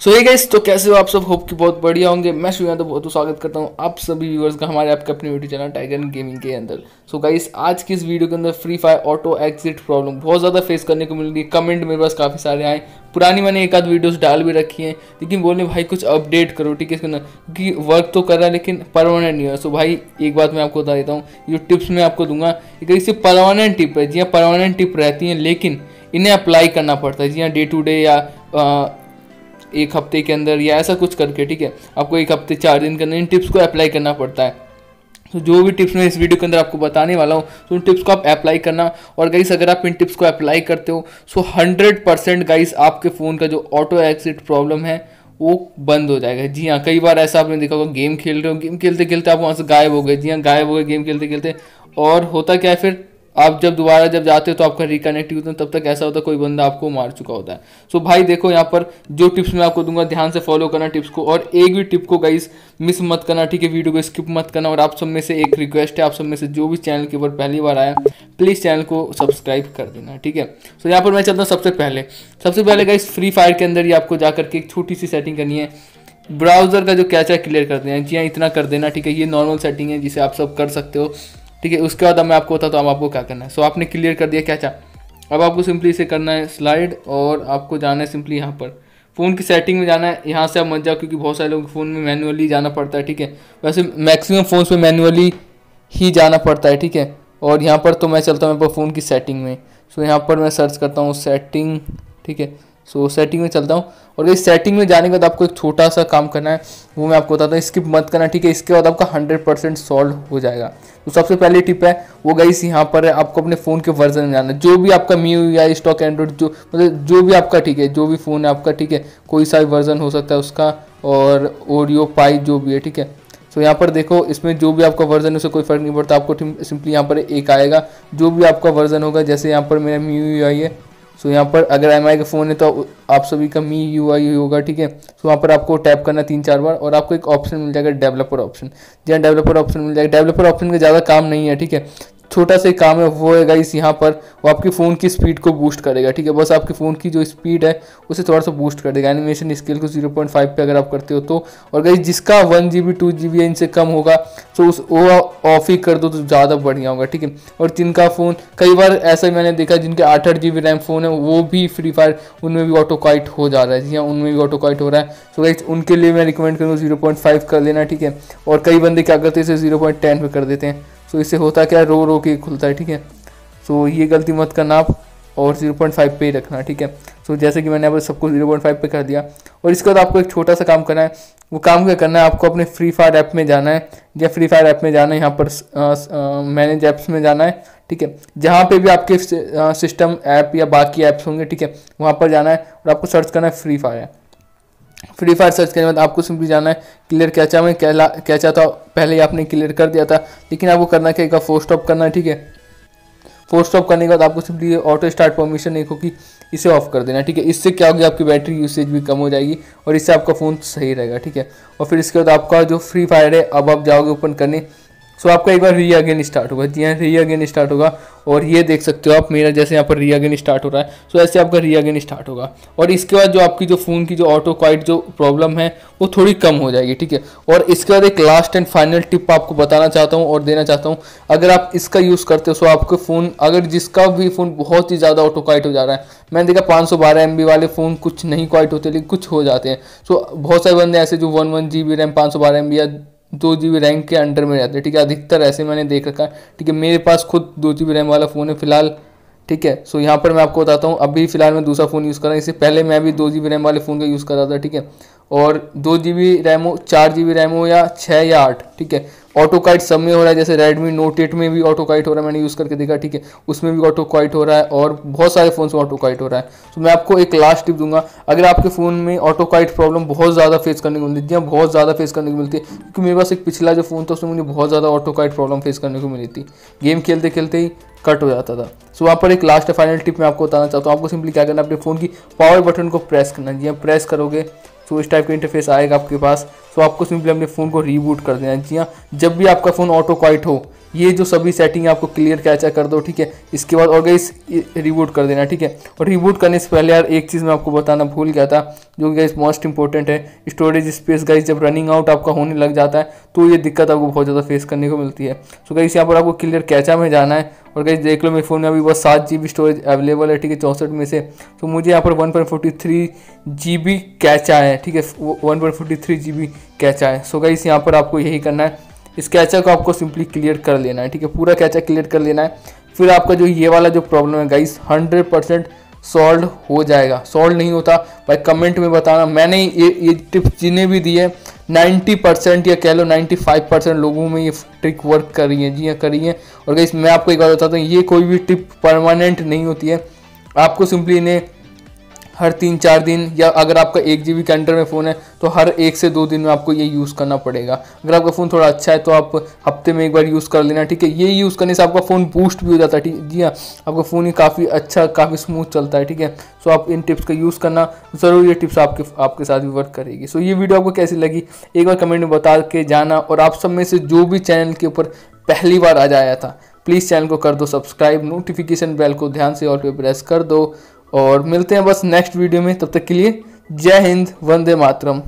सो ये गाइस, तो कैसे हो आप सब? होप कि बहुत बढ़िया होंगे। मैं शुभ तो बहुत स्वागत करता हूँ आप सभी व्यूअर्स का हमारे आपके अपने यूट्यूब चैनल टाइगर गेमिंग के अंदर। सो गाइस, आज की इस वीडियो के अंदर free fire auto exit problem बहुत ज़्यादा फेस करने को मिल रही है। कमेंट मेरे पास काफ़ी सारे आए, पुरानी मैंने एक आध वीडियोस डाल भी रखी हैं, लेकिन बोले भाई कुछ अपडेट करो, ठीक है इसके अंदर, क्योंकि वर्क तो कर रहा है लेकिन परमानेंट नहीं है। सो भाई एक बात मैं आपको बता देता हूँ, ये टिप्स मैं आपको दूंगा, ये इससे परमानेंट टिप है। जी हाँ, परमानेंट टिप रहती हैं, लेकिन इन्हें अप्लाई करना पड़ता है। जी हाँ, डे टू डे या एक हफ्ते के अंदर या ऐसा कुछ करके, ठीक है, आपको एक हफ्ते 4 दिन के अंदर इन टिप्स को अप्लाई करना पड़ता है। तो जो भी टिप्स मैं इस वीडियो के अंदर आपको बताने वाला हूँ, तो उन टिप्स को आप अप्लाई करना। और गाइस, अगर आप इन टिप्स को अप्लाई करते हो सो 100% गाइस आपके फ़ोन का जो ऑटो एग्जिट प्रॉब्लम है वो बंद हो जाएगा। जी हाँ, कई बार ऐसा आपने देखा होगा, गेम खेल रहे हो, गेम खेलते खेलते आप वहाँ से गायब हो गए। जी हाँ, गायब हो गए गेम खेलते खेलते, और होता क्या है फिर आप जब दोबारा जब जाते हो तो आपका रिकनेक्ट होता है, तब तक ऐसा होता है कोई बंदा आपको मार चुका होता है। सो भाई देखो, यहाँ पर जो टिप्स मैं आपको दूंगा ध्यान से फॉलो करना टिप्स को, और एक भी टिप को गाइस मिस मत करना, ठीक है, वीडियो को स्किप मत करना। और आप सब में से एक रिक्वेस्ट है, आप सब में से जो भी चैनल के ऊपर पहली बार आया प्लीज़ चैनल को सब्सक्राइब कर देना, ठीक है। सो यहाँ पर मैं चलता हूँ सबसे पहले गाइस फ्री फायर के अंदर ही आपको जा करके एक छोटी सी सेटिंग करनी है, ब्राउज़र का जो कैचा क्लियर कर देना। जी हाँ, इतना कर देना, ठीक है, ये नॉर्मल सेटिंग है जिसे आप सब कर सकते हो, ठीक है। उसके बाद अब मैं आपको बताता हूँ आपको क्या करना है। सो आपने क्लियर कर दिया कैचा, अब आपको सिंपली इसे करना है स्लाइड, और आपको जाना है सिंपली यहाँ पर फ़ोन की सेटिंग में जाना है। यहाँ से आप मत जाओ, क्योंकि बहुत सारे लोगों के फ़ोन में मैनुअली जाना पड़ता है, ठीक है। वैसे मैक्सिमम फ़ोन्स में मैनुअली ही जाना पड़ता है, ठीक है। और यहाँ पर तो मैं चलता हूँ फ़ोन की सेटिंग में। सो यहाँ पर मैं सर्च करता हूँ सेटिंग, ठीक है। सो सेटिंग में चलता हूँ, और इस सेटिंग में जाने के बाद आपको एक छोटा सा काम करना है, वो मैं आपको बताता हूँ, स्किप मत करना, ठीक है। इसके बाद आपका 100% सॉल्व हो जाएगा। तो सबसे पहली टिप है वो गाइस यहाँ पर है, आपको अपने फ़ोन के वर्जन में जाना है। जो भी आपका MIUI या स्टॉक एंड्रॉइड, जो मतलब जो भी आपका, ठीक है, जो भी फ़ोन है आपका, ठीक है, कोई सा भी वर्जन हो सकता है उसका, और ओरियो पाई जो भी है, ठीक है। तो यहाँ पर देखो, इसमें जो भी आपका वर्जन है उससे कोई फ़र्क नहीं पड़ता, आपको सिंपली यहाँ पर एक आएगा जो भी आपका वर्जन होगा। जैसे यहाँ पर मेरा MIUI है, सो यहाँ पर अगर MI का फ़ोन है तो आप सभी का MIUI होगा, ठीक है। सो वहाँ पर आपको टैप करना 3-4 बार, और आपको एक ऑप्शन मिल जाएगा डेवलपर ऑप्शन। जी हाँ, डेवलपर ऑप्शन मिल जाएगा। डेवलपर ऑप्शन का ज़्यादा काम नहीं है, ठीक है, छोटा सा काम है, वो है गाइस यहाँ पर वो आपकी फ़ोन की स्पीड को बूस्ट करेगा, ठीक है। बस आपके फ़ोन की जो स्पीड है उसे थोड़ा सा बूस्ट कर देगा, एनिमेशन स्केल को 0.5 पे अगर आप करते हो तो। और गाइस, जिसका 1 GB 2 GB या इनसे कम होगा तो उस वो ऑफ ही कर दो तो ज़्यादा बढ़िया होगा, ठीक है। और जिनका फ़ोन, कई बार ऐसा मैंने देखा जिनके 8-8 GB रैम फ़ोन है, वो भी फ्री फायर उनमें भी ऑटो क्वाइट हो जा रहा है। जी हाँ, उनमें भी ऑटो क्वाइट हो रहा है। तो गाइस, उनके लिए मैं रिकमेंड करूँगा 0.5 कर लेना, ठीक है। और कई बंदे क्या करते हैं, इसे 0.10 पे कर देते हैं। सो इससे होता क्या है, रो रो के खुलता है, ठीक है। सो ये गलती मत करना आप, और 0.5 पे ही रखना, ठीक है। सो जैसे कि मैंने अब सबको 0.5 पे कर दिया, और इसके बाद आपको एक छोटा सा काम करना है। वो काम क्या करना है, आपको अपने फ्री फायर ऐप में जाना है, या फ्री फायर ऐप में जाना है, यहाँ पर मैनेज ऐप्स में जाना है, ठीक है। जहाँ पे भी आपके सिस्टम ऐप या बाकी ऐप्स होंगे, ठीक है, वहाँ पर जाना है, और आपको सर्च करना है free fire. Free fire search करने के बाद आपको सिंपली जाना है क्लियर कैचा में। कैचा तो पहले ही आपने क्लियर कर दिया था, लेकिन आपको करना क्या है, फोर्स स्टॉप करना है, ठीक है। फोर्स स्टॉप करने के बाद आपको सिंपली ऑटो स्टार्ट परमिशन एक होगी, इसे ऑफ कर देना, ठीक है। इससे क्या होगी, आपकी बैटरी यूसेज भी कम हो जाएगी, और इससे आपका फ़ोन सही रहेगा, ठीक है। और फिर इसके बाद आपका जो फ्री फायर है, अब आप जाओगे ओपन करने। सो आपका एक बार री अगेन स्टार्ट होगा। जी हाँ, री अगेन स्टार्ट होगा, और ये देख सकते हो आप मेरा, जैसे यहाँ पर री अगेन स्टार्ट हो रहा है, सो ऐसे आपका री अगेन स्टार्ट होगा। और इसके बाद जो आपकी जो फ़ोन की जो ऑटो क्वाइट जो प्रॉब्लम है वो थोड़ी कम हो जाएगी, ठीक है। और इसके बाद एक लास्ट एंड फाइनल टिप आपको बताना चाहता हूँ और देना चाहता हूँ, अगर आप इसका यूज़ करते हो, सो आपके फ़ोन, अगर जिसका भी फ़ोन बहुत ही ज़्यादा ऑटो क्वाइट हो जा रहा है, मैंने देखा 512 MB वाले फ़ोन कुछ नहीं क्वाइट होते, लेकिन कुछ हो जाते हैं। सो बहुत सारे बंदे ऐसे जो 1 GB रैम 512 MB या 2 GB रैम के अंडर में रहते हैं, ठीक है, अधिकतर ऐसे मैंने देख रखा है, ठीक है। मेरे पास खुद 2 GB रैम वाला फ़ोन है फिलहाल, ठीक है। सो यहाँ पर मैं आपको बताता हूँ, अभी फिलहाल मैं दूसरा फ़ोन यूज़ कर रहा हूँ, इससे पहले मैं भी 2 GB रैम वाले फ़ोन का यूज़ कर रहा था, ठीक है। और 2 GB रैम हो, 4 GB रैम हो, या 6 या 8, ठीक है, ऑटो क्वाइट सब में हो रहा है। जैसे रेडमी नोट 8 में भी ऑटो क्वाइट हो रहा है, मैंने यूज़ करके देखा, ठीक है, उसमें भी ऑटो क्वाइट हो रहा है, और बहुत सारे फ़ोन में ऑटो क्वाइट हो रहा है। तो मैं आपको एक लास्ट टिप दूंगा, अगर आपके फ़ोन में ऑटो क्वाइट प्रॉब्लम बहुत ज़्यादा फेस करने को मिलती है, बहुत ज़्यादा फेस करने को मिलती है, क्योंकि मेरे पास एक पिछला जो फ़ोन था उसमें मुझे बहुत ज़्यादा ऑटो क्वाइट प्रॉब्लम फेस करने को मिली थी, गेम खेलते खेलते ही कट हो जाता था। सो वहाँ पर एक लास्ट फाइनल टिप मैं आपको बताना चाहता हूँ, आपको सिंपली क्या करना है, अपने फ़ोन की पावर बटन को प्रेस करना। जी हाँ, प्रेस करोगे सो इस टाइप का इंटरफेस आएगा आपके पास। सो आपको सिंपली अपने फ़ोन को रीबूट कर देना है। जी हाँ, जब भी आपका फ़ोन ऑटो क्वाइट हो, ये जो सभी सेटिंग आपको क्लियर कैचा कर दो, ठीक है। इसके बाद और गाइस रिबूट कर देना, ठीक है। और रिबूट करने से पहले यार एक चीज़ मैं आपको बताना भूल गया था, जो कि गाइस मोस्ट इंपॉर्टेंट है, स्टोरेज स्पेस। गाइस जब रनिंग आउट आपका होने लग जाता है तो ये दिक्कत आपको बहुत ज़्यादा फेस करने को मिलती है। सो गाइस यहाँ पर आपको क्लियर कैचा में जाना है और गाइस देख लो मेरे फ़ोन में अभी बस 7 GB स्टोरेज अवेलेबल है, ठीक है, 64 में से। तो मुझे यहाँ पर 1.43 GB कैचा है, ठीक है, 1.43 GB कैचा है। सो गाइस यहाँ पर आपको यही करना है, इस कैचा को आपको सिंपली क्लियर कर लेना है, ठीक है, पूरा कैचा क्लियर कर लेना है। फिर आपका जो ये वाला जो प्रॉब्लम है गाइस 100% सॉल्व हो जाएगा। सॉल्व नहीं होता भाई कमेंट में बताना। मैंने ये टिप्स जिन्हें भी दी है 90% या कह लो 95% लोगों में ये ट्रिक वर्क कर रही है, जी हाँ कर रही है। और गाइस मैं आपको एक बात बताता हूँ, ये कोई भी टिप परमानेंट नहीं होती है। आपको सिंपली इन्हें हर 3-4 दिन, या अगर आपका 1 GB के अंडर में फ़ोन है तो हर 1 से 2 दिन में आपको ये यूज़ करना पड़ेगा। अगर आपका फ़ोन थोड़ा अच्छा है तो आप हफ्ते में एक बार यूज़ कर लेना, ठीक है। ये यूज़ करने से आपका फ़ोन बूस्ट भी हो जाता है, ठीक, जी हाँ, आपका फ़ोन ही काफ़ी अच्छा काफ़ी स्मूथ चलता है, ठीक है। सो आप इन टिप्स का यूज़ करना ज़रूर, ये टिप्स आपके साथ भी वर्क करेगी। सो ये वीडियो आपको कैसी लगी एक बार कमेंट में बता के जाना। और आप सब में से जो भी चैनल के ऊपर पहली बार आज आया था, प्लीज़ चैनल को कर दो सब्सक्राइब, नोटिफिकेशन बेल को ध्यान से ऑल पे प्रेस कर दो। और मिलते हैं बस नेक्स्ट वीडियो में, तब तक के लिए जय हिंद, वंदे मातरम।